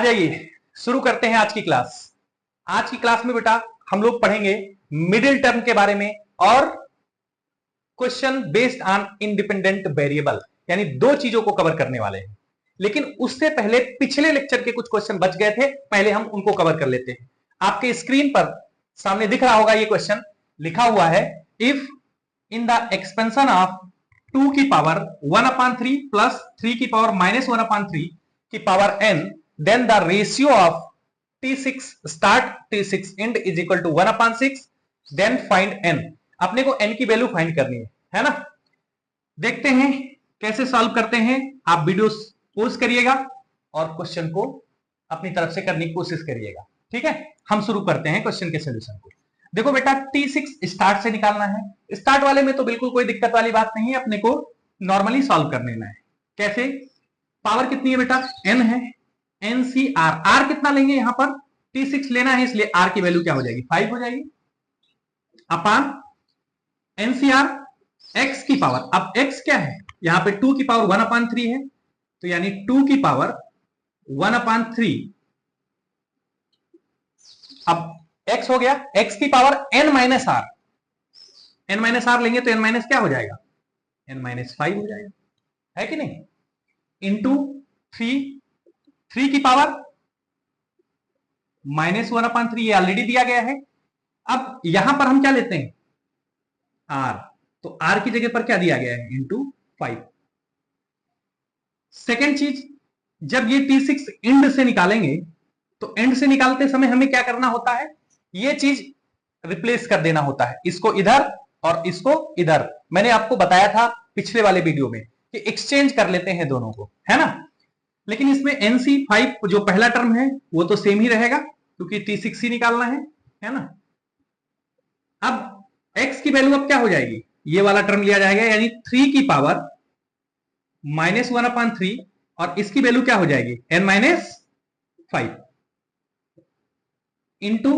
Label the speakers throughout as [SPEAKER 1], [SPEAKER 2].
[SPEAKER 1] जाइए शुरू करते हैं आज की क्लास। आज की क्लास में बेटा हम लोग पढ़ेंगे मिडिल टर्म के बारे में और question based on independent variable, यानी दो चीजों को कवर करने वाले हैं। लेकिन उससे पहले पिछले लेक्चर के कुछ क्वेश्चन बच गए थे, पहले हम उनको कवर कर लेते हैं। आपके स्क्रीन पर सामने दिख रहा होगा ये क्वेश्चन लिखा हुआ है, if in the expansion of 2 की पावर 1/3 प्लस 3 की पावर -1/3 की power n, then the ratio of T6 start T6 end is equal to 1/6, then find n। अपने को n की वैल्यू फाइंड करनी है ना। देखते हैं कैसे सॉल्व करते हैं। आप वीडियो पॉज करिएगा और क्वेश्चन को अपनी तरफ से करने की कोशिश करिएगा, ठीक है। हम शुरू करते हैं क्वेश्चन के सोल्यूशन को। देखो बेटा T6 स्टार्ट से निकालना है। स्टार्ट वाले में तो बिल्कुल कोई दिक्कत वाली बात नहीं है, अपने को नॉर्मली सॉल्व कर लेना है। कैसे? पावर कितनी है बेटा? n है, NCR, R कितना लेंगे यहां पर? T6 लेना है, इसलिए R की वैल्यू क्या हो जाएगी? 5 हो जाएगी अपॉन NCR x की पावर। अब x क्या है? यहां पे 2 की पावर 1/3 है, तो यानी 2 की पावर 1/3। अब x हो गया, x की power n minus r, n minus r लेंगे तो n माइनस क्या हो जाएगा? n माइनस 5 हो जाएगा, है कि नहीं? इंटू 3 की पावर -1/3, ये ऑलरेडी दिया गया है। अब यहां पर हम क्या लेते हैं? r, तो r की जगह पर क्या दिया गया है? इंटू 5। सेकेंड चीज, जब ये T6 एंड से निकालेंगे तो एंड से निकालते समय हमें क्या करना होता है? ये चीज रिप्लेस कर देना होता है, इसको इधर और इसको इधर। मैंने आपको बताया था पिछले वाले वीडियो में कि एक्सचेंज कर लेते हैं दोनों को, है ना। लेकिन इसमें NC5 जो पहला टर्म है वो तो सेम ही रहेगा, क्योंकि T6 ही निकालना है ना। अब x की वैल्यू अब क्या हो जाएगी? ये वाला टर्म लिया जाएगा, यानी 3 की पावर -1/3, और इसकी वैल्यू क्या हो जाएगी? n-5 इंटू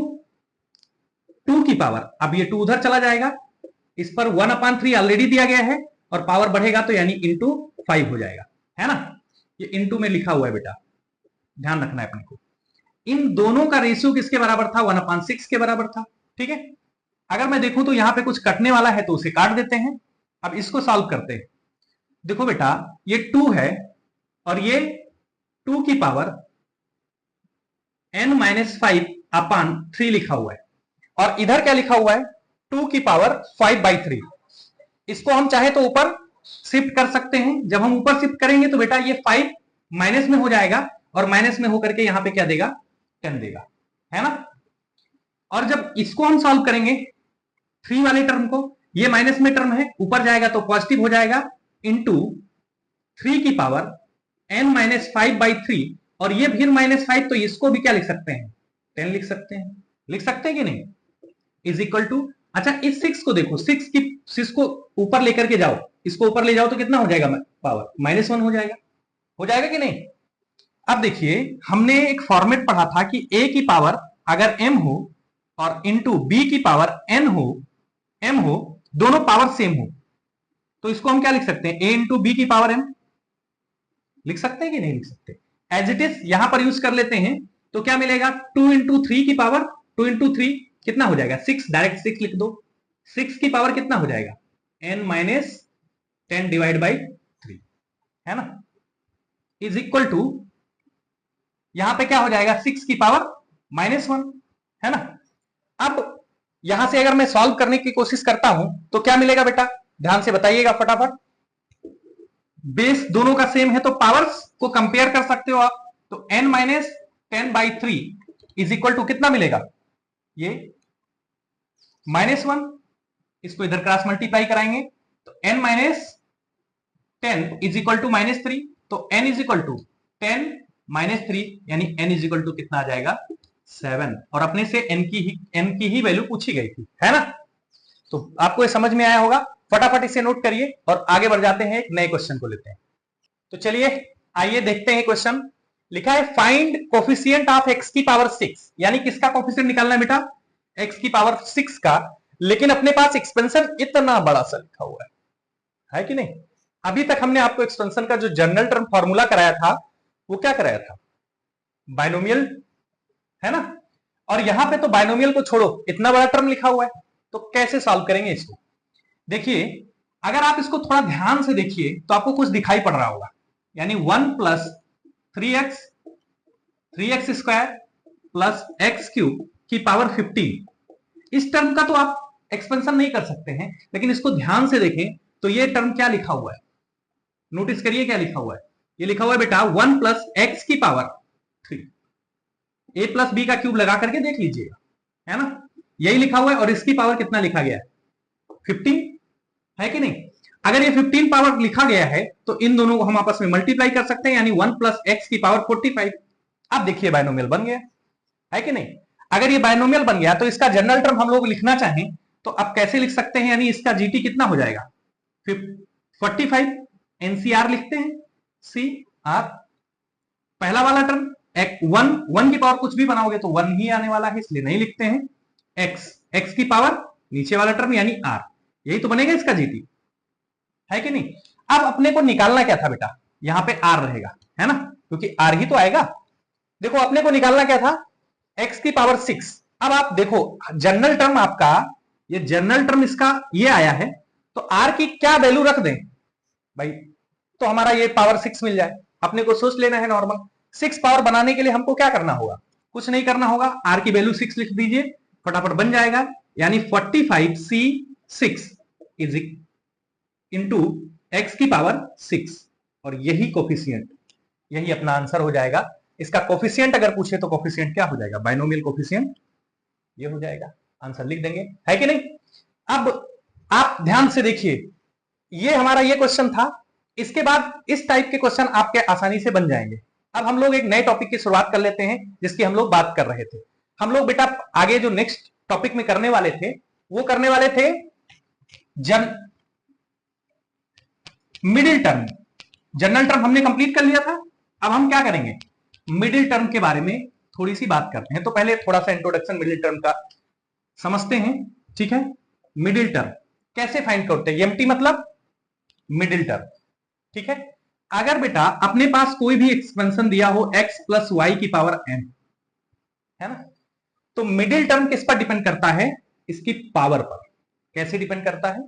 [SPEAKER 1] 2 की पावर। अब ये 2 उधर चला जाएगा, इस पर 1/3 ऑलरेडी दिया गया है, और पावर बढ़ेगा तो यानी इंटू 5 हो जाएगा, है ना। ये इंटू में लिखा हुआ है बेटा, ध्यान रखना है अपने को। इन दोनों का रेशियो किसके बराबर था? 1/6 के बराबर था, ठीक है। अगर मैं देखूं तो यहां पे कुछ कटने वाला है तो उसे काट देते हैं। अब इसको सॉल्व करते हैं। देखो बेटा, ये 2 है और ये 2 की पावर n-5/3 लिखा हुआ है, और इधर क्या लिखा हुआ है? 2 की पावर 5/3। इसको हम चाहे तो ऊपर शिफ्ट कर सकते हैं। जब हम ऊपर शिफ्ट करेंगे तो बेटा ये 5 माइनस में हो जाएगा, और माइनस में होकर के यहां पे क्या देगा? 10 देगा, है ना। और जब इसको हम सॉल्व करेंगे 3 वाले टर्म को, ये माइनस में टर्म है, ऊपर जाएगा तो पॉजिटिव हो जाएगा, इंटू 3 की पावर n-5/3, और ये फिर -5, तो इसको भी क्या लिख सकते हैं? 10 लिख सकते हैं। लिख सकते हैं कि नहीं? इज इक्वल टू, अच्छा इस 6 को देखो, 6 को ऊपर लेकर के जाओ, इसको ऊपर ले जाओ तो कितना हो जाएगा? पावर -1 हो जाएगा। हो जाएगा कि नहीं? अब देखिए, हमने एक फॉर्मेट पढ़ा था कि a की पावर अगर m हो और इंटू b की पावर n हो, m हो, दोनों पावर सेम हो, तो इसको हम क्या लिख सकते हैं? a इंटू b की पावर m लिख सकते हैं कि नहीं लिख सकते? एज इट इज यहां पर यूज कर लेते हैं, तो क्या मिलेगा? 2 इंटू 3 की पावर 2 इंटू 3 कितना हो जाएगा? 6, डायरेक्ट 6 लिख दो। 6 की पावर कितना हो जाएगा? n-10 डिवाइड बाई 3, है ना, इज इक्वल टू, यहां पे क्या हो जाएगा? 6 की पावर -1, है ना। अब यहां से अगर मैं सॉल्व करने की कोशिश करता हूं तो क्या मिलेगा बेटा? ध्यान से बताइएगा फटाफट। बेस दोनों का सेम है तो पावर्स को कंपेयर कर सकते हो आप, तो n-10/3 इज इक्वल टू कितना मिलेगा? ये -1, इसको इधर क्रॉस मल्टीप्लाई कराएंगे तो n-10 इज इक्वल टू -3, तो n इज इक्वल टू 10 -3, यानी n इज इक्वल टू कितना आ जाएगा? 7। और अपने से n की ही वैल्यू पूछी गई थी, है ना। तो आपको ये समझ में आया होगा। फटाफट इसे नोट करिए और आगे बढ़ जाते हैं, एक नए क्वेश्चन को लेते हैं। तो चलिए आइए देखते हैं क्वेश्चन। लिखा है फाइंड कोफिशिएंट ऑफ x की पावर 6, यानी किसका कोफिशिएंट निकालना है बेटा? x की पावर 6 का। लेकिन अपने पास एक्सपेंशन इतना बड़ा सा लिखा हुआ है कि नहीं? अभी तक हमने आपको एक्सपेंशन का जो जनरल टर्म फॉर्मूला कराया था वो क्या कराया था? बाइनोमियल है ना, और यहां पे तो बाइनोमियल को छोड़ो, इतना बड़ा टर्म लिखा हुआ है, तो कैसे सॉल्व करेंगे इसको? देखिए, अगर आप इसको थोड़ा ध्यान से देखिए तो आपको कुछ दिखाई पड़ रहा होगा, यानी 1 plus 3x square plus x cube की पावर 15। इस टर्म का तो आप एक्सपेंशन नहीं कर सकते हैं, लेकिन इसको ध्यान से देखें तो ये टर्म क्या लिखा हुआ है, नोटिस करिए क्या लिखा हुआ है। ये लिखा हुआ है बेटा 1 प्लस एक्स की पावर 3। ए प्लस बी का क्यूब लगा करके देख लीजिएगा, है ना, यही लिखा हुआ है। और इसकी पावर कितना लिखा गया है, 15, है कि नहीं? अगर ये 15 पावर लिखा गया है तो इन दोनों को हम आपस में मल्टीप्लाई कर सकते हैं, यानी 1 प्लस एक्स की पावर 45। अब देखिए बाइनोमियल बन गया, है कि नहीं? अगर ये बाइनोमियल बन गया तो इसका जनरल टर्म हम लोग लिखना चाहें तो अब कैसे लिख सकते हैं, यानी इसका जीटी कितना हो जाएगा, 45। एनसीआर लिखते हैं, सी आर, पहला वाला टर्म वन की पावर कुछ भी बनाओगे तो 1 ही आने वाला है, इसलिए नहीं लिखते हैं। एक्स की पावर नीचे वाला टर्म यानी आर, यही तो बनेगा इसका जीटी, है कि नहीं? अब अपने को निकालना क्या था बेटा, यहां पे आर रहेगा, है ना, क्योंकि आर ही तो आएगा। देखो अपने को निकालना क्या था, एक्स की पावर 6। अब आप देखो जनरल टर्म आपका, ये जनरल टर्म इसका ये आया है, तो आर की क्या वैल्यू रख दें भाई, तो हमारा ये पावर 6 मिल जाए। अपने को सोच लेना है नॉर्मल, 6 पावर बनाने के लिए हमको क्या करना होगा, कुछ नहीं करना होगा, आर की वैल्यू 6 लिख दीजिए, फटाफट बन जाएगा। यानी 45c6 इज इंटू एक्स की पावर 6, और यही कोफिशिएंट, यही अपना आंसर हो जाएगा। इसका कोफिशिएंट अगर पूछे तो कोफिशिएंट क्या हो जाएगा, बाइनोमियल कोफिशिएंट ये हो जाएगा, आंसर लिख देंगे, है कि नहीं? अब आप ध्यान से देखिए, ये हमारा ये क्वेश्चन था, इसके बाद इस टाइप के क्वेश्चन आपके आसानी से बन जाएंगे। अब हम लोग एक नए टॉपिक की शुरुआत कर लेते हैं जिसकी हम लोग बात कर रहे थे। हम लोग बेटा आगे जो नेक्स्ट टॉपिक में करने वाले थे वो करने वाले थे मिडिल टर्म। जनरल टर्म हमने कंप्लीट कर लिया था, अब हम क्या करेंगे, मिडिल टर्म के बारे में थोड़ी सी बात करते हैं। तो पहले थोड़ा सा इंट्रोडक्शन मिडिल टर्म का समझते हैं, ठीक है? मिडिल टर्म कैसे फाइंड करते हैं, एमटी मतलब मिडिल टर्म, ठीक है? अगर बेटा अपने पास कोई भी एक्सपेंशन दिया हो x प्लस वाई की पावर n, है ना, तो मिडिल टर्म किस पर डिपेंड करता है, इसकी पावर पर। कैसे डिपेंड करता है,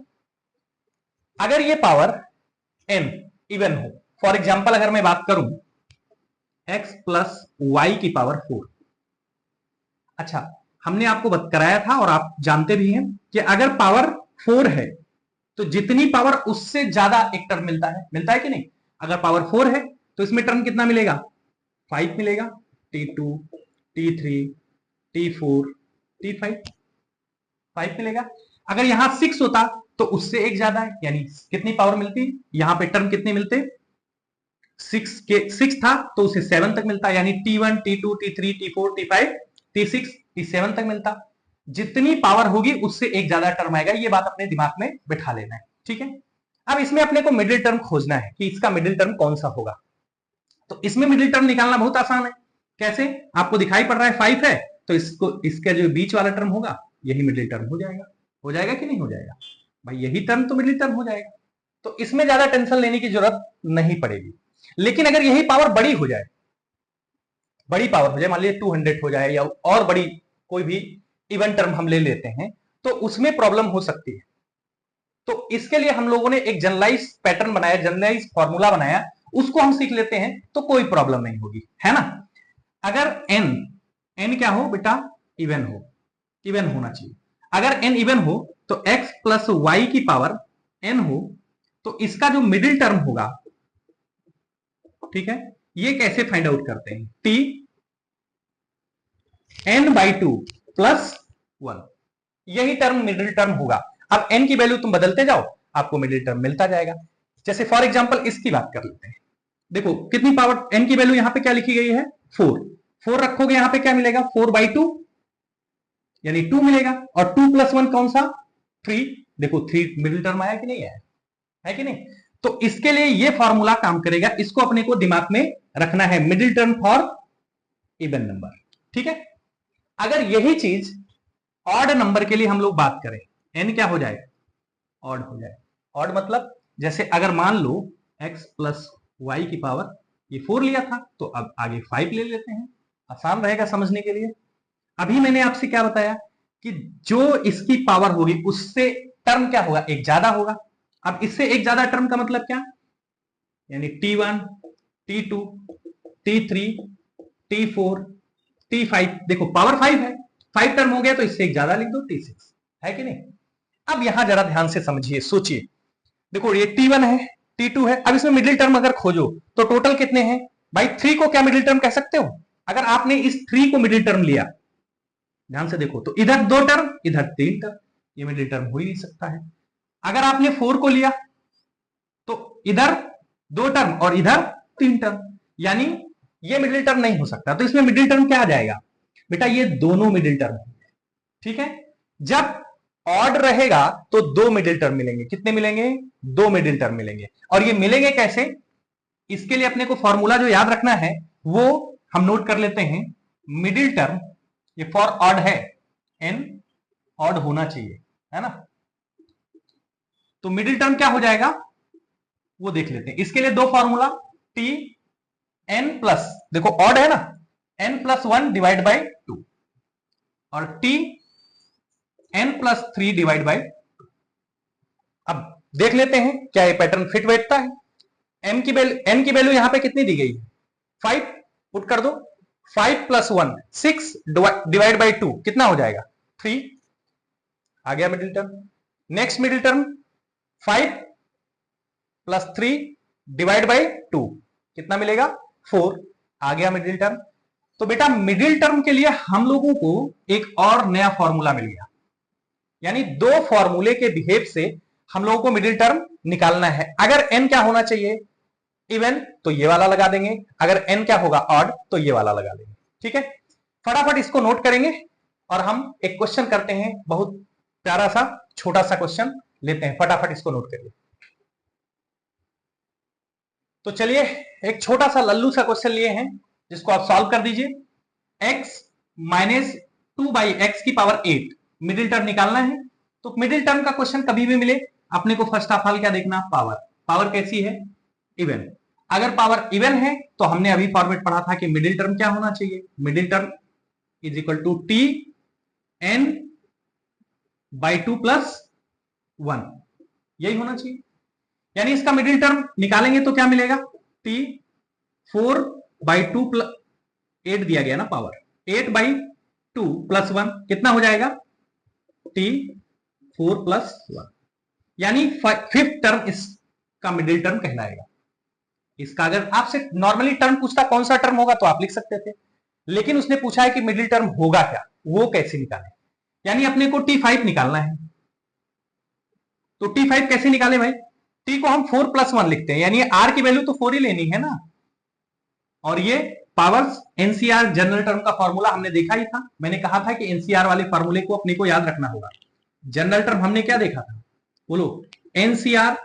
[SPEAKER 1] अगर ये पावर n इवन हो, फॉर एग्जांपल अगर मैं बात करूं x प्लस वाई की पावर 4। अच्छा, हमने आपको कराया था और आप जानते भी हैं कि अगर पावर 4 है तो जितनी पावर उससे ज्यादा एक टर्म मिलता है कि नहीं? अगर पावर 4 है तो इसमें टर्म कितना मिलेगा, 5 मिलेगा, T2 T3 T4 T5 5 मिलेगा। अगर यहां 6 होता तो उससे एक ज्यादा है, यानी कितनी पावर मिलती, यहां पे टर्म कितने मिलते, 6 था तो उसे 7 तक मिलता, यानी T1 T2 T3 T4 T5 T6 T7 तक मिलता। जितनी पावर होगी उससे एक ज्यादा टर्म आएगा, ये बात अपने दिमाग में बिठा लेना है, ठीक है? अब इसमें अपने को मिडिल टर्म खोजना है कि इसका मिडिल टर्म कौन सा होगा। तो इसमें मिडिल टर्म निकालना बहुत आसान है। कैसे, आपको दिखाई पड़ रहा है 5 है तो इसको, इसका जो बीच वाला टर्म होगा यही मिडिल टर्म हो जाएगा कि नहीं हो जाएगा भाई, यही टर्म तो मिडिल टर्म हो जाएगा। तो इसमें ज्यादा टेंशन लेने की जरूरत नहीं पड़ेगी। लेकिन अगर यही पावर बड़ी हो जाए, बड़ी पावर हो जाए, मान लीजिए 200 हो जाए या और बड़ी कोई भी इवन टर्म हम ले लेते हैं, तो उसमें प्रॉब्लम हो सकती है। तो इसके लिए हम लोगों ने एक जनरलाइज पैटर्न बनाया, जनरलाइज फॉर्मूला बनाया, उसको हम सीख लेते हैं तो कोई प्रॉब्लम नहीं होगी, है ना? अगर n क्या हो बेटा, इवन हो, इवन होना चाहिए। अगर n इवन हो तो x प्लस वाई की पावर n हो, तो इसका जो मिडिल टर्म होगा, ठीक है, ये कैसे फाइंड आउट करते हैं, t n/2 प्लस 1, यही टर्म मिडिल टर्म होगा। अब n की वैल्यू तुम बदलते जाओ, आपको मिडिल टर्म मिलता जाएगा। जैसे फॉर एग्जांपल इसकी बात कर लेते हैं, देखो कितनी पावर, n की वैल्यू यहां पे क्या लिखी गई है, 4 रखोगे यहां पे क्या मिलेगा, 4/2 यानी 2 मिलेगा, और 2 + 1 कौन सा, 3। देखो 3 मिडिल टर्म आया कि नहीं आया, है कि नहीं? तो इसके लिए ये फॉर्मूला काम करेगा, इसको अपने को दिमाग में रखना है, middle term for even number, ठीक है? अगर यही चीज ऑड नंबर के लिए हम लोग बात करें, n क्या हो जाए, ऑड हो जाए। ऑड मतलब जैसे अगर मान लो x प्लस वाई की पावर ये 4 लिया था तो अब आगे 5 ले लेते हैं, आसान रहेगा समझने के लिए। अभी मैंने आपसे क्या बताया कि जो इसकी पावर होगी उससे टर्म क्या होगा, एक ज्यादा होगा। अब इससे एक ज्यादा टर्म का मतलब क्या, यानी T1, T2, T3, T4, T5। देखो पावर 5 है, 5 टर्म हो गया तो इससे एक ज्यादा लिख दो T6, है कि नहीं। अब यहां जरा ध्यान से समझिए, सोचिए। देखो ये T1 है, T2 है। अब इसमें मिडिल टर्म अगर खोजो तो टोटल कितने हैं भाई, 3 को क्या मिडिल टर्म कह सकते हो। अगर आपने इस 3 को मिडिल टर्म लिया, ध्यान से देखो, तो इधर 2 टर्म इधर 3 टर्म, ये मिडिल टर्म हो ही नहीं सकता है। अगर आपने 4 को लिया तो इधर 2 टर्म और इधर 3 टर्म, यानी ये मिडिल टर्म नहीं हो सकता। तो इसमें मिडिल टर्म क्या आ जाएगा बेटा, ये दोनों मिडिल टर्म, ठीक है। जब ऑड रहेगा तो 2 मिडिल टर्म मिलेंगे। कितने मिलेंगे, 2 मिडिल टर्म मिलेंगे। और ये मिलेंगे कैसे, इसके लिए अपने को फॉर्मूला जो याद रखना है वो हम नोट कर लेते हैं। मिडिल टर्म, ये फॉर ऑड है, एन ऑड होना चाहिए, है ना। तो मिडिल टर्म क्या हो जाएगा वो देख लेते हैं। इसके लिए 2 फॉर्मूला, टी एन प्लस, देखो ऑड है ना, n+1 डिवाइड बाई 2 और टी n+3 डिवाइड बाई। अब देख लेते हैं क्या ये पैटर्न फिट बैठता है। n की वैल्यू यहां पे कितनी दी गई है, 5 पुट कर दो। 5 + 1 6 डिवाइड बाई 2 कितना हो जाएगा, 3 आ गया middle term. Next middle term 5 + 3 divide by 2 कितना मिलेगा, 4 आ गया मिडिल टर्म। तो बेटा मिडिल टर्म के लिए हम लोगों को एक और नया फॉर्मूला मिल गया, यानी 2 फॉर्मूले के बिहेव से हम लोगों को मिडिल टर्म निकालना है। अगर n क्या होना चाहिए, इवन, तो ये वाला लगा देंगे। अगर n क्या होगा, ऑड, तो ये वाला लगा देंगे। ठीक है, फटाफट इसको नोट करेंगे और हम एक क्वेश्चन करते हैं। बहुत प्यारा सा छोटा सा क्वेश्चन लेते हैं, फटाफट इसको नोट करिए। तो चलिए एक छोटा सा लल्लू सा क्वेश्चन लिए हैं जिसको आप सॉल्व कर दीजिए। x - 2/x की पावर 8 मिडिल टर्म निकालना है। तो मिडिल टर्म का क्वेश्चन कभी भी मिले अपने को फर्स्ट ऑफ ऑल क्या देखना, पावर। पावर कैसी है, इवन। अगर पावर इवन है तो हमने अभी फॉर्मेट पढ़ा था कि मिडिल टर्म क्या होना चाहिए, middle term is equal to T N by 2 + 1, यही होना चाहिए। यानी इसका मिडिल टर्म निकालेंगे तो क्या मिलेगा, टी 4/2 + 8 दिया गया ना पावर, 8/2 + 1 कितना हो जाएगा, टी 4 + 1, यानी 5th टर्म इसका मिडिल टर्म कहलाएगा। इसका अगर आपसे नॉर्मली टर्म पूछता कौन सा टर्म होगा तो आप लिख सकते थे, लेकिन उसने पूछा है कि मिडिल टर्म होगा क्या, वो कैसे निकाले। यानी अपने को T5 निकालना है। तो T5 कैसे निकाले भाई, T को हम 4 + 1 लिखते हैं, यानी R की वैल्यू तो 4 ही लेनी है ना। और ये पावर्स एनसीआर जनरल टर्म का फॉर्मूला हमने देखा ही था। मैंने कहा था कि एनसीआर वाले फॉर्मूले को अपने को याद रखना होगा। जनरल टर्म हमने क्या देखा था, बोलो, एनसीआर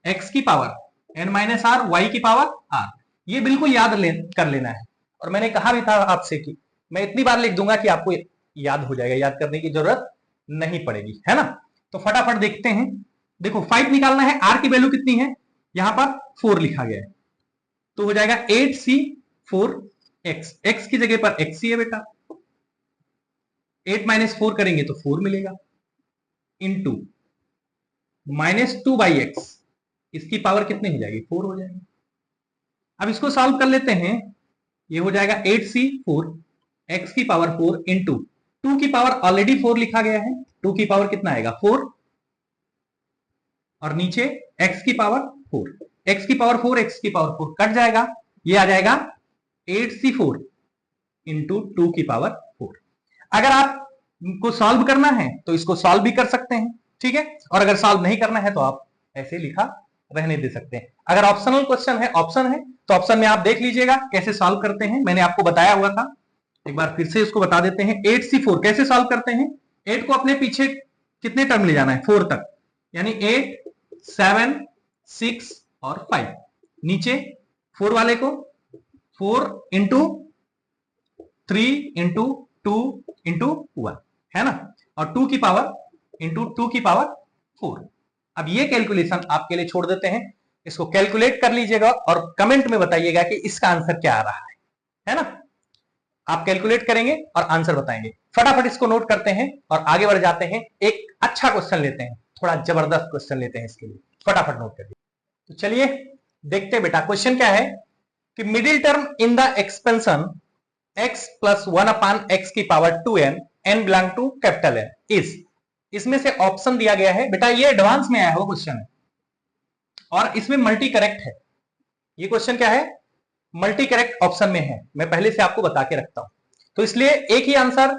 [SPEAKER 1] x की पावर n - r, y की पावर r, ये बिल्कुल याद कर लेना है। और मैंने कहा भी था आपसे कि मैं इतनी बार लिख दूंगा कि आपको याद हो जाएगा, याद करने की जरूरत नहीं पड़ेगी, है ना। तो फटाफट देखते हैं। देखो 5 निकालना है, r की वैल्यू कितनी है, यहां पर 4 लिखा गया है, तो हो जाएगा 8c4x, x की जगह पर xc है बेटा। 8 - 4 करेंगे तो 4 मिलेगा, इंटू -2/x, इसकी पावर कितनी हो जाएगी, 4 हो जाएगी। अब इसको सॉल्व कर लेते हैं, ये हो जाएगा 8c4 x की पावर 4 इंटू 2 की पावर ऑलरेडी 4 लिखा गया है, 2 की पावर कितना आएगा, 4, और नीचे x की पावर 4, x की पावर 4, x की पावर 4 कट जाएगा, ये आ जाएगा 8c4 इंटू 2 की पावर 4। अगर आपको सॉल्व करना है तो इसको सॉल्व भी कर सकते हैं, ठीक है। और अगर सॉल्व नहीं करना है तो आप ऐसे लिखा रहने दे सकते हैं। अगर ऑप्शनल क्वेश्चन है, ऑप्शन है, तो ऑप्शन में आप देख लीजिएगा कैसे सॉल्व करते हैं, मैंने आपको बताया हुआ था। एक बार फिर से इसको बता देते हैं। 8c4 कैसे सॉल्व करते हैं, 8 को अपने पीछे कितने टर्म ले जाना है, 4 तक, यानी 8, 7, 6 और 5, नीचे 4 वाले को 4 इंटू 3 इंटू 2 इंटू 1, है ना, और 2 की पावर इंटू 2 की पावर 4। अब ये कैलकुलेशन आपके लिए छोड़ देते हैं, इसको कैलकुलेट कर लीजिएगा और कमेंट में बताइएगा कि इसका आंसर क्या आ रहा है ना। आप कैलकुलेट करेंगे और आंसर बताएंगे। फटाफट इसको नोट करते हैं और आगे बढ़ जाते हैं। एक अच्छा क्वेश्चन लेते हैं, थोड़ा जबरदस्त क्वेश्चन लेते हैं इसके लिए, फटाफट नोट करिए। तो चलिए देखते हैं बेटा, क्वेश्चन क्या है कि middle term in the expansion x plus 1 upon x की power 2n n belong to capital N is, इसमें से ऑप्शन दिया गया है बेटा, ये एडवांस में आया हुआ क्वेश्चन है और इसमें मल्टी करेक्ट है। ये क्वेश्चन क्या है, मल्टी करेक्ट ऑप्शन में है, मैं पहले से आपको बता के रखता हूं, तो इसलिए एक ही आंसर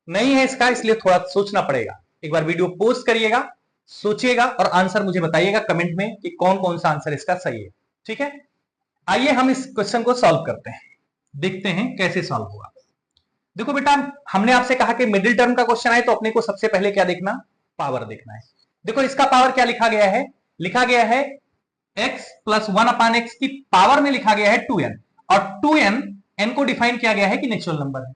[SPEAKER 1] नहीं है इसका, इसलिए थोड़ा सोचना पड़ेगा। एक बार वीडियो पॉज करिएगा, सोचिएगा और आंसर मुझे बताइएगा कमेंट में कि कौन कौन सा आंसर इसका सही है। ठीक है, आइए हम इस क्वेश्चन को सॉल्व करते हैं, देखते हैं कैसे सॉल्व होगा। देखो बेटा, हमने आपसे कहा कि मिडिल टर्म का क्वेश्चन आए तो अपने को सबसे पहले क्या देखना, पावर देखना है। देखो इसका पावर क्या लिखा गया है, लिखा गया है x प्लस 1 अपान एक्स की पावर में लिखा गया है 2n, और 2n n को डिफाइन किया गया है कि नेचुरल नंबर है।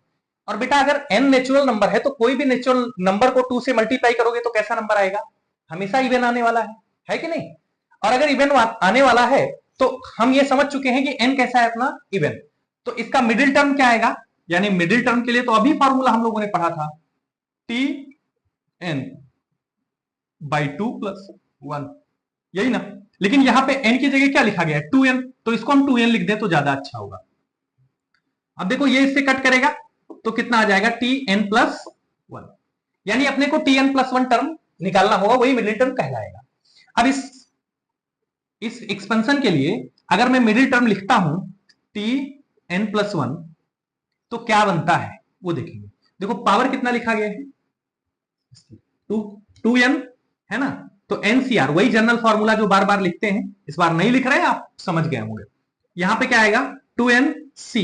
[SPEAKER 1] और बेटा अगर n नेचुरल नंबर है तो कोई भी नेचुरल नंबर को 2 से मल्टीप्लाई करोगे तो कैसा नंबर आएगा, हमेशा इवन आने वाला है कि नहीं। और अगर इवन आने वाला है तो हम ये समझ चुके हैं कि n कैसा है अपना, इवन। तो इसका मिडिल टर्म क्या आएगा, यानी मिडिल टर्म के लिए तो अभी फॉर्मूला हम लोगों ने पढ़ा था, टी एन बाई 2 प्लस 1, यही ना। लेकिन यहां पे n की जगह क्या लिखा गया है, 2n, तो इसको हम 2n लिख दें तो ज्यादा अच्छा होगा। अब देखो ये इससे कट करेगा तो कितना आ जाएगा, टी एन प्लस 1, यानी अपने को टी एन प्लस 1 टर्म निकालना होगा, वही मिडिल टर्म कहलाएगा। अब इस एक्सपेंशन के लिए अगर मैं मिडिल टर्म लिखता हूं टी एन प्लस 1 तो क्या बनता है वो देखेंगे। देखो पावर कितना लिखा गया है, 2n है ना, तो एनसीआर वही जनरल फॉर्मूला जो बार बार लिखते हैं, इस बार नहीं लिख रहे हैं, आप समझ गए होंगे। यहां पे क्या आएगा, 2n c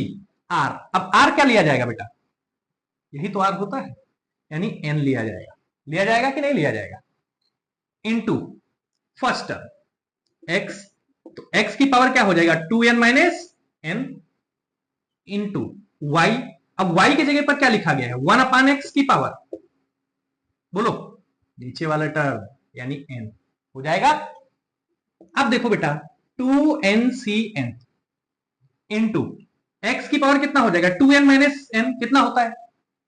[SPEAKER 1] r। अब r क्या लिया जाएगा बेटा, यही तो r होता है, यानी n लिया जाएगा, लिया जाएगा कि नहीं लिया जाएगा, इनटू फर्स्ट टर्म x, तो x की पावर क्या हो जाएगा, 2n minus n into y। अब y की जगह पर क्या लिखा गया है, 1 अपान एक्स की पावर, बोलो नीचे वाला टर्म यानी n हो जाएगा। अब देखो बेटा 2ncn इंटू x की पावर कितना हो जाएगा, 2n माइनस n कितना होता है,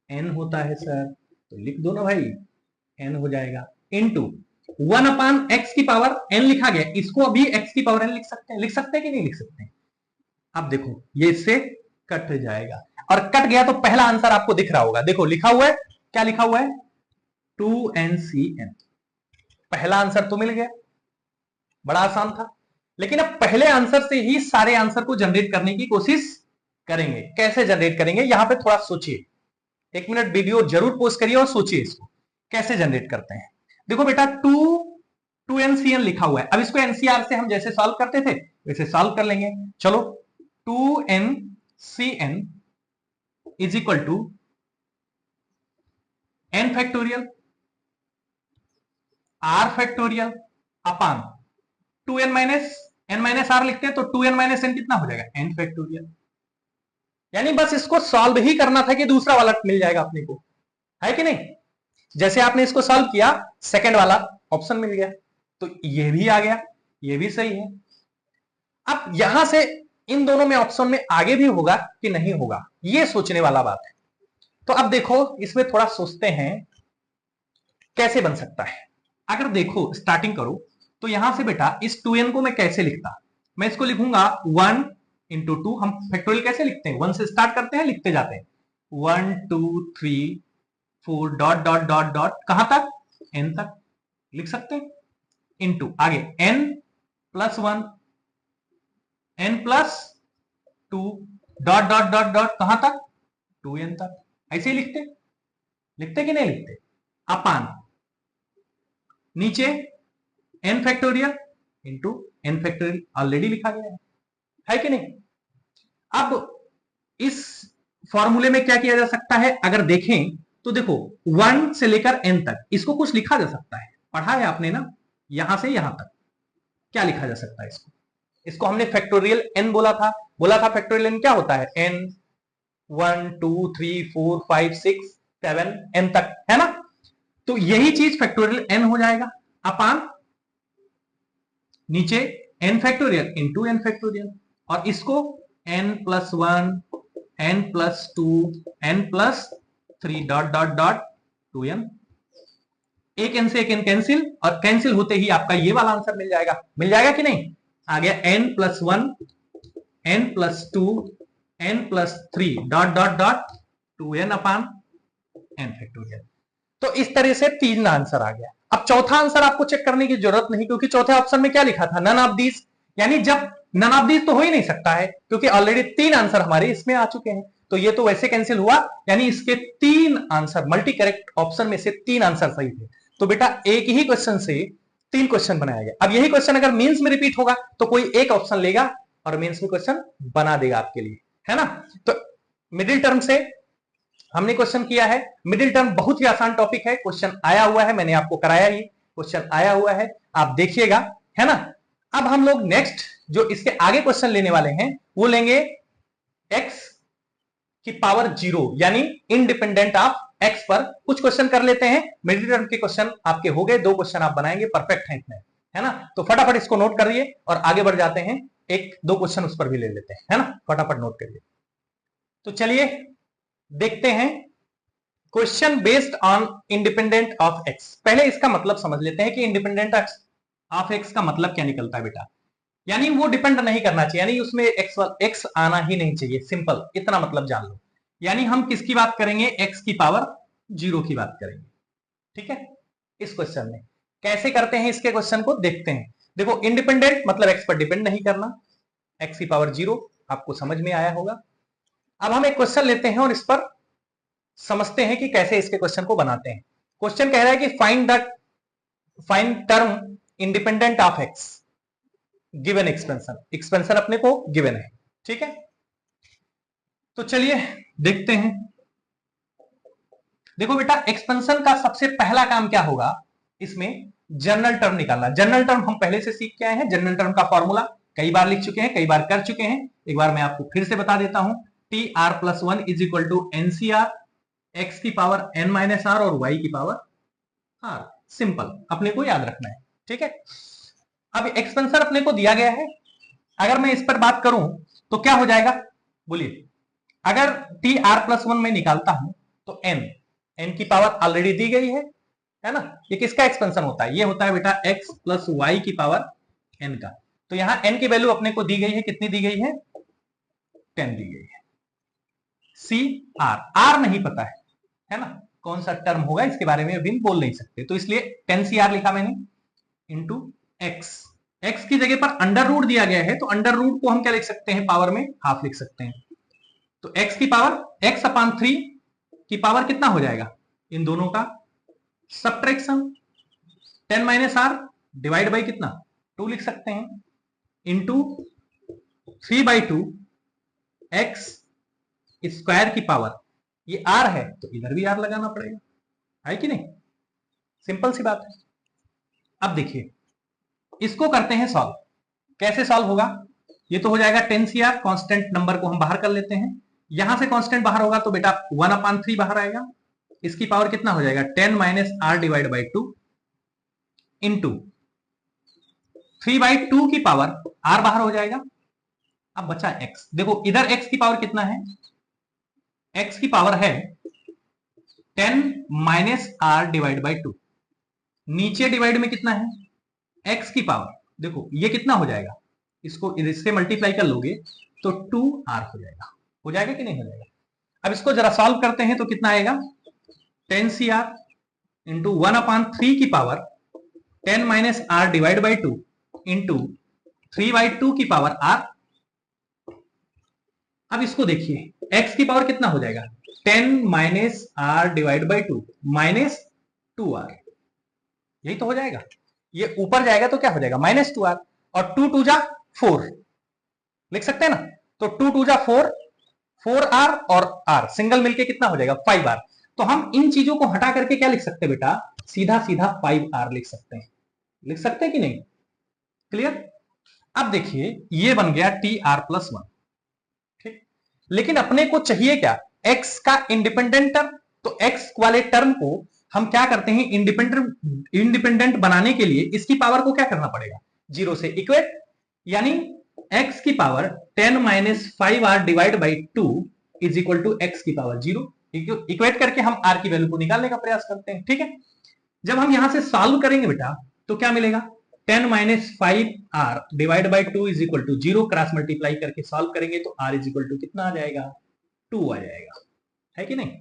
[SPEAKER 1] n होता है सर, तो लिख दो ना भाई, n हो जाएगा, इंटू 1 अपान एक्स की पावर n लिखा गया, इसको अभी x की पावर n लिख सकते हैं, लिख सकते हैं कि नहीं लिख सकते हैं। अब देखो ये इससे कट जाएगा, और कट गया तो पहला आंसर आपको दिख रहा होगा, देखो लिखा हुआ है, क्या लिखा हुआ है, 2ncn, पहला आंसर तो मिल गया, बड़ा आसान था। लेकिन अब पहले आंसर से ही सारे आंसर को जनरेट करने की कोशिश करेंगे। कैसे जनरेट करेंगे, यहां पे थोड़ा सोचिए, 1 मिनट वीडियो जरूर पोस्ट करिए और सोचिए इसको कैसे जनरेट करते हैं। देखो बेटा 2ncn लिखा हुआ है, अब इसको एनसीआर से हम जैसे सॉल्व करते थे वैसे सॉल्व कर लेंगे। चलो 2ncn is equal to n factorial r factorial upon 2n minus n minus r लिखते हैं तो 2n माइनस n कितना हो जाएगा, n फैक्टोरियल। यानी बस इसको सॉल्व ही करना था कि दूसरा वाला मिल जाएगा अपने को, है कि नहीं। जैसे आपने इसको सॉल्व किया सेकंड वाला ऑप्शन मिल गया, तो ये भी आ गया, ये भी सही है। अब यहां से इन दोनों में ऑप्शन में आगे भी होगा कि नहीं होगा, ये सोचने वाला बात है। तो अब देखो इसमें थोड़ा सोचते हैं कैसे बन सकता है। अगर देखो स्टार्टिंग करो तो यहां से बेटा इस 2n को मैं कैसे लिखता, मैं इसको लिखूंगा 1 इंटू 2, हम फैक्टोरियल कैसे लिखते हैं, 1 से स्टार्ट करते हैं, लिखते जाते हैं 1 2 3 4 डॉट डॉट डॉट डॉट, कहां तक, n तक लिख सकते हैं, इंटू आगे n plus 1 n plus 2 dot dot dot dot, कहां तक, 2n तक। ऐसे ही लिखते, लिखते कि नहीं लिखते, अपान नीचे n factorial into n factorial, already लिखा गया है कि नहीं। अब इस फॉर्मूले में क्या किया जा सकता है, अगर देखें तो देखो 1 से लेकर n तक इसको कुछ लिखा जा सकता है, पढ़ा है आपने ना, यहां से यहां तक क्या लिखा जा सकता है, इसको हमने फैक्टोरियल n बोला था फैक्टोरियल n क्या होता है, n 1 2 3 4 5 6 7 n तक, है ना। तो यही चीज फैक्टोरियल n हो जाएगा, अपान नीचे n factorial into n factorial, और इसको n plus 1 n plus 2 n plus 3 dot dot dot 2n। एक n से एक n कैंसिल, और कैंसिल होते ही आपका ये वाला आंसर मिल जाएगा कि नहीं? आ गया n plus 1 n plus 2 n plus 3 dot dot dot 2n अपान n फैक्टोरियल। तो इस तरह से 3 आंसर आ गया। अब चौथा आंसर आपको चेक करने की जरूरत नहीं, क्योंकि चौथे ऑप्शन में क्या लिखा था? None of these. यानी जब नन ऑफ दीज तो हो ही नहीं सकता है, क्योंकि ऑलरेडी 3 आंसर हमारे इसमें आ चुके हैं, तो ये तो वैसे कैंसिल हुआ। यानी इसके 3 आंसर, मल्टी करेक्ट ऑप्शन में से 3 आंसर सही थे। तो बेटा एक ही क्वेश्चन से 3 क्वेश्चन बनाया गया। अब यही क्वेश्चन अगर मेंस में रिपीट होगा तो कोई एक ऑप्शन लेगा और मेंस में क्वेश्चन बना देगा आपके लिए, है ना? तो मिडिल टर्म से हमने क्वेश्चन किया है। मिडिल टर्म बहुत ही आसान टॉपिक है, क्वेश्चन आया हुआ है, मैंने आपको कराया ही, क्वेश्चन आया हुआ है, आप देखिएगा, है ना? अब हम लोग नेक्स्ट जो इसके आगे क्वेश्चन लेने वाले हैं वो लेंगे x की पावर 0 यानी इंडिपेंडेंट ऑफ x पर कुछ क्वेश्चन कर लेते हैं। मिडिल टर्म के क्वेश्चन आपके हो गए, 2 क्वेश्चन आप बनाएंगे, परफेक्ट है इसमें, है ना? तो फटाफट इसको नोट करिए और आगे बढ़ जाते हैं, 1-2 क्वेश्चन उस पर भी ले लेते हैं, है ना? फटाफट नोट करिए। तो चलिए देखते हैं question based on independent of x. पहले इसका मतलब समझ लेते हैं कि इंडिपेंडेंट ऑफ एक्स का मतलब क्या निकलता है बेटा। यानी वो डिपेंड नहीं करना चाहिए, यानी उसमें एक्स आना ही नहीं चाहिए, सिंपल इतना मतलब जान लो। यानी हम किसकी बात करेंगे? एक्स की पावर 0 की बात करेंगे, ठीक है? इस क्वेश्चन में कैसे करते हैं इसके क्वेश्चन को देखते हैं। देखो इंडिपेंडेंट मतलब एक्स पर डिपेंड नहीं करना, एक्स की पावर 0 आपको समझ में आया होगा। अब हम एक क्वेश्चन लेते हैं और इस पर समझते हैं कि कैसे इसके क्वेश्चन को बनाते हैं। क्वेश्चन कह रहा है कि find term independent of x given expansion. Expansion अपने को गिवन है, ठीक है? तो चलिए देखते हैं। देखो बेटा एक्सपेंशन का सबसे पहला काम क्या होगा, इसमें जनरल टर्म निकालना। जनरल टर्म हम पहले से सीख के आए हैं, जनरल टर्म का फॉर्मूला कई बार लिख चुके हैं, कई बार कर चुके हैं, एक बार मैं आपको फिर से बता देता हूं। T R plus 1 is equal to NCR, X की पावर एन माइनस आर और वाई की पावर आर। सिंपल, अपने को याद रखना है, ठीक है? अब एक्सपेंशन अपने को दिया गया है, अगर मैं इस पर बात करूं तो क्या हो जाएगा बोलिए। अगर टी आर प्लस 1 में निकालता हूं तो एन की पावर ऑलरेडी दी गई है ना? ये किसका एक्सपेंशन होता है? ये होता है बेटा एक्स प्लस वाई की पावर एन का। तो यहां एन की वैल्यू अपने को दी गई है, कितनी दी गई है? 10 दी गई है। सी आर नहीं पता है ना? कौन सा टर्म होगा इसके बारे में अभी बोल नहीं सकते, तो इसलिए 10 सी आर लिखा मैंने इंटू एक्स। एक्स की जगह पर अंडर रूट दिया गया है, तो अंडर रूट को हम क्या लिख सकते हैं? पावर में हाफ लिख सकते हैं। तो एक्स की पावर एक्स अपान 3 की पावर कितना हो जाएगा? इन दोनों का subtraction, 10 minus R divide by कितना? 2 लिख सकते हैं, इंटू 3/2 एक्स स्क्वायर की पावर, ये आर है तो इधर भी आर लगाना पड़ेगा, है कि नहीं? सिंपल सी बात है। अब देखिए इसको करते हैं सॉल्व। कैसे सॉल्व होगा? ये तो हो जाएगा 10 सीआर, कांस्टेंट नंबर को हम बाहर कर लेते हैं। यहां से कांस्टेंट बाहर होगा तो बेटा 1/3 बाहर आएगा। इसकी पावर कितना हो जाएगा? 10 minus R divide by 2 into 3/2 की पावर आर बाहर हो जाएगा। अब बचा एक्स। देखो इधर एक्स की पावर कितना है? एक्स की पावर है 10 माइनस आर डिवाइड बाई 2। नीचे डिवाइड में कितना है? एक्स की पावर, देखो ये कितना हो जाएगा? इसको इससे मल्टीप्लाई कर लोगे तो 2r हो जाएगा। हो जाएगा कि नहीं हो जाएगा? अब इसको जरा सॉल्व करते हैं तो कितना आएगा? 10cr इंटू 1/3 की power 10 minus R divide by 2 into 3/2 की पावर r। अब इसको देखिए x की पावर कितना हो जाएगा? 10 minus R divide by 2 minus 2r, यही तो हो जाएगा। ये ऊपर जाएगा तो क्या हो जाएगा? -2r, और 2 2 जा 4 लिख सकते हैं ना? तो 2 2 जा 4r और r सिंगल मिलके कितना हो जाएगा? 5r। तो हम इन चीजों को हटा करके क्या लिख सकते हैं बेटा? सीधा सीधा 5r लिख सकते हैं। लिख सकते हैं कि नहीं? क्लियर? अब देखिए ये बन गया tr+1, ठीक। लेकिन अपने को चाहिए क्या? x का इंडिपेंडेंट टर्म। तो x वाले टर्म को हम क्या करते हैं? इंडिपेंडेंट बनाने के लिए इसकी पावर को क्या करना पड़ेगा? 0 से इक्वेट, यानी x की power 10 minus 5r divide by 2 is equal to X की पावर 0। इक्वेट करके हम आर की वैल्यू को निकालने का प्रयास करते हैं। ठीक है, जब हम यहां से सॉल्व करेंगे बेटा तो क्या मिलेगा, 10 minus 5r divide by 2 is equal to 0। Cross multiply करके सॉल्व करेंगे तो r इज इक्वल टू कितना आ जाएगा, 2 आ जाएगा, है कि नहीं।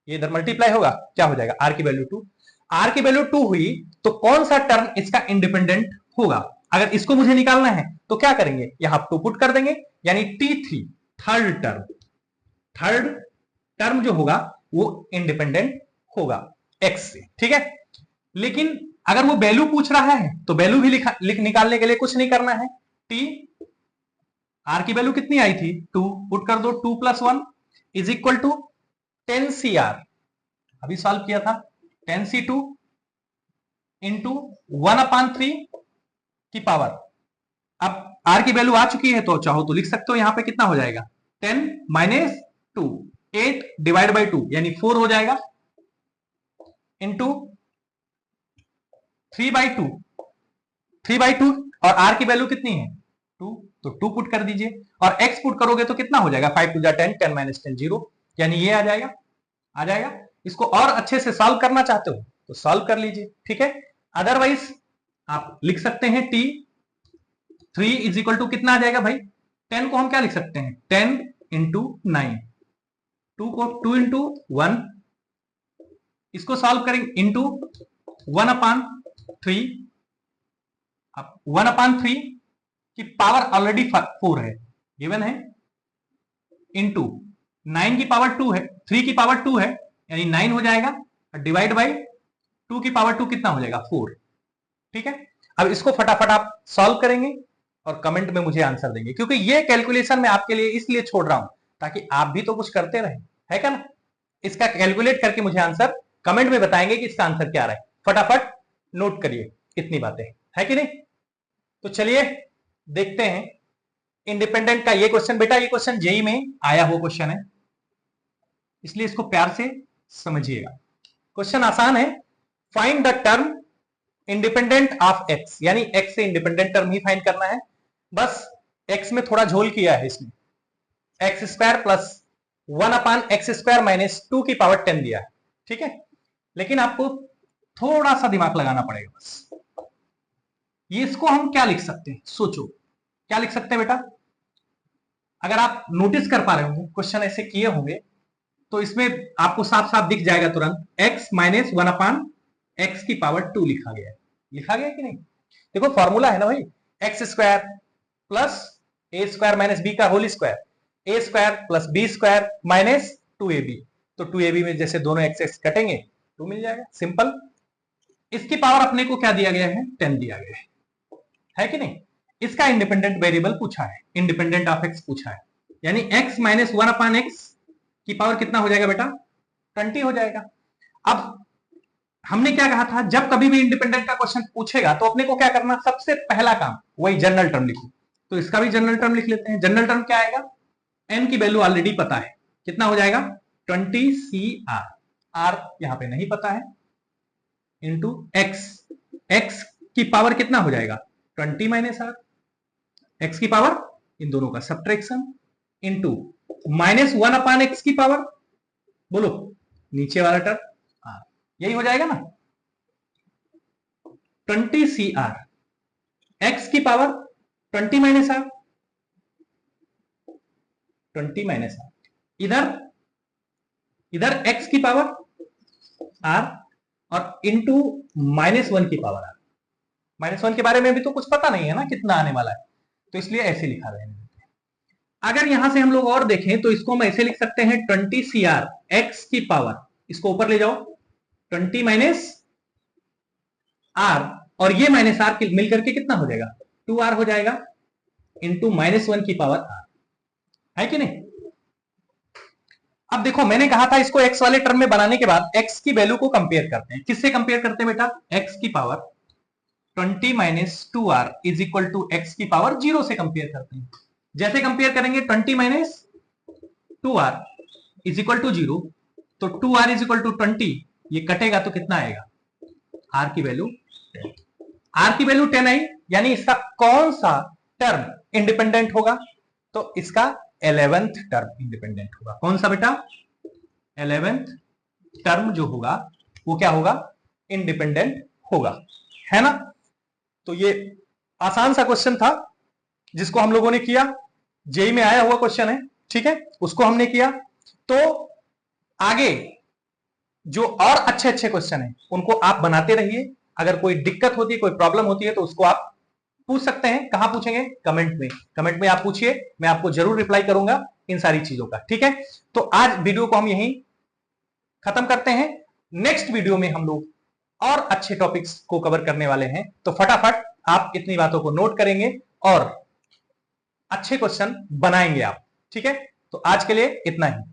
[SPEAKER 1] ये इधर मल्टीप्लाई होगा, क्या हो जाएगा, r की वैल्यू 2। r की वैल्यू 2 हुई तो कौन सा टर्म इसका इंडिपेंडेंट होगा। अगर इसको मुझे निकालना है तो क्या करेंगे, यहां 2 पुट कर देंगे, यानी t3 थर्ड टर्म जो होगा वो इंडिपेंडेंट होगा x से। ठीक है, लेकिन अगर वो वैल्यू पूछ रहा है तो वैल्यू भी निकालने के लिए कुछ नहीं करना है। t r की वैल्यू कितनी आई थी, 2, पुट कर दो, 2 + 1 इज इक्वल टू 10cr, अभी सॉल्व किया था, 10c2 इंटू 1/3 की पावर। अब r की वैल्यू आ चुकी है तो चाहो तो लिख सकते हो, यहां पे कितना हो जाएगा, 10 माइनस 2, 8 डिवाइड बाई 2 यानी 4 हो जाएगा, इंटू 3/2, 3/2 और r की वैल्यू कितनी है 2, तो 2 पुट कर दीजिए और x पुट करोगे तो कितना हो जाएगा, 5 × 10, 10 - 10 0, यानी ये आ जाएगा। इसको और अच्छे से सॉल्व करना चाहते हो तो सॉल्व कर लीजिए। ठीक है, अदरवाइज आप लिख सकते हैं t3 इज इक्वल टू कितना आ जाएगा भाई, 10 को हम क्या लिख सकते हैं, 10 × 9, 2 को 2 × 1, इसको सॉल्व करेंगे इंटू 1/3, अब 1/3 की पावर ऑलरेडी 4 है, गिवन है, इंटू 9 की पावर 2 है, 3 की पावर 2 है यानी 9 हो जाएगा, डिवाइड बाई 2 की पावर 2 कितना हो जाएगा, 4। ठीक है, अब इसको फटाफट आप सॉल्व करेंगे और कमेंट में मुझे आंसर देंगे, क्योंकि ये कैलकुलेशन मैं आपके लिए इसलिए छोड़ रहा हूं ताकि आप भी तो कुछ करते रहे, है क्या ना। इसका कैलकुलेट करके मुझे आंसर कमेंट में बताएंगे कि इसका आंसर क्या रहा है। फटाफट नोट करिए, इतनी बातें है कि नहीं। तो चलिए देखते हैं इंडिपेंडेंट का ये क्वेश्चन। बेटा ये क्वेश्चन जेई में आया हुआ क्वेश्चन है, इसलिए इसको प्यार से समझिएगा। क्वेश्चन आसान है, find the term independent of x, यानी एक्स से इंडिपेंडेंट टर्म ही फाइंड करना है। बस एक्स में थोड़ा झोल किया है इसमें, x² + 1/x² - 2 की पावर 10 दिया है। ठीक है, लेकिन आपको थोड़ा सा दिमाग लगाना पड़ेगा बस। ये इसको हम क्या लिख सकते हैं, सोचो क्या लिख सकते हैं बेटा। अगर आप नोटिस कर पा रहे होंगे, क्वेश्चन ऐसे किए होंगे तो इसमें आपको साफ साफ दिख जाएगा तुरंत, x - 1/x की पावर 2 लिखा गया है कि नहीं। देखो फॉर्मूला है ना भाई, x² + a² - b का whole square, a² + b² - 2ab, तो 2ab में जैसे दोनों x कटेंगे 2 मिल जाएगा, सिंपल। इसकी पावर अपने को क्या दिया गया है, 10 दिया गया है कि नहीं। इसका इंडिपेंडेंट वेरिएबल पूछा है, इंडिपेंडेंट ऑफ एक्स पूछा है, यानी x - 1/x की पावर कितना हो जाएगा बेटा, 20 हो जाएगा। अब हमने क्या कहा था, जब कभी भी इंडिपेंडेंट का क्वेश्चन पूछेगा तो अपने को क्या करना, सबसे पहला काम वही जनरल टर्म लिखो। तो इसका भी जनरल टर्म लिख लेते हैं। जनरल टर्म क्या आएगा, n की वैल्यू ऑलरेडी पता है, कितना हो जाएगा 20cr, r यहां पे नहीं पता है, इंटू x की पावर कितना हो जाएगा 20 - r, x की पावर इन दोनों का सब्ट्रैक्शन, इंटू -1/x की पावर, बोलो नीचे वाला टर्म r, यही हो जाएगा ना 20cr, x की पावर 20 - r, 20 - r, इधर x की पावर r और इंटू -1 की पावर r। -1 के बारे में भी तो कुछ पता नहीं है ना कितना आने वाला है, तो इसलिए ऐसे लिखा रहेगा। अगर यहां से हम लोग और देखें तो इसको हम ऐसे लिख सकते हैं 20cr, x की पावर, इसको ऊपर ले जाओ 20 - r और ये -r मिलकर के कितना हो जाएगा 2r हो जाएगा, इंटू -1 की पावर r, है कि नहीं। अब देखो मैंने कहा था इसको x वाले टर्म में बनाने के बाद x की वैल्यू को कंपेयर करते हैं। किससे कंपेयर करते हैं बेटा, x की power 20 - 2r is equal to x की पावर 0 से कंपेयर करते हैं। जैसे कंपेयर करेंगे 20 - 2r इज इक्वल टू 0, तो 2r इज इक्वल टू 20, ये कटेगा तो कितना आएगा, r की वैल्यू 10 आई, यानी इसका कौन सा टर्म इंडिपेंडेंट होगा, तो इसका 11th टर्म इंडिपेंडेंट होगा। कौन सा बेटा? 11th टर्म जो होगा वो क्या होगा? इंडिपेंडेंट होगा, है ना। तो ये आसान सा क्वेश्चन था जिसको हम लोगों ने किया, जेई में आया हुआ क्वेश्चन है, ठीक है, उसको हमने किया। तो आगे जो और अच्छे अच्छे क्वेश्चन हैं उनको आप बनाते रहिए। अगर कोई दिक्कत होती है, कोई प्रॉब्लम होती है तो उसको आप पूछ सकते हैं। कहां पूछेंगे? कमेंट में। कमेंट में आप पूछिए, मैं आपको जरूर रिप्लाई करूंगा इन सारी चीजों का, ठीक है। तो आज वीडियो को हम यहीं खत्म करते हैं। नेक्स्ट वीडियो में हम लोग और अच्छे टॉपिक्स को कवर करने वाले हैं, तो फटाफट आप इतनी बातों को नोट करेंगे और अच्छे क्वेश्चन बनाएंगे आप, ठीक है। तो आज के लिए इतना ही।